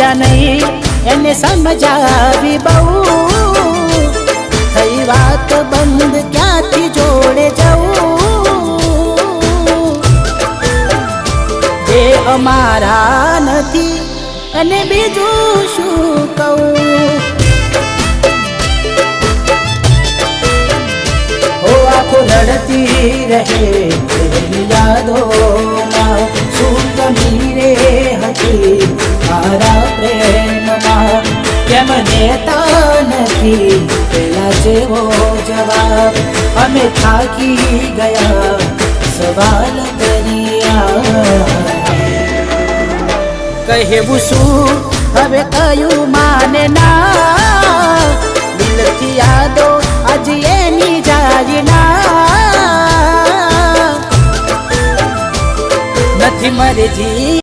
સમજ્યા નહીં એને સમજાવી બહુ થઈ વાત બંધ ક્યાંથી જોડે જવું જે અમારા નથી અને બીજું શું કહું હો આખો રડતી રહે યાદોમાં શું કમી રે હતી મારા પ્રેમમાં કેમ દેતા નથી પેલા જેવો જવાબ અમે થાકી ગયા સવાલ કર્યા કહેવું શું હવે કયું માને ના દિલથી યાદો આજે એની જાય ના નથી મરજી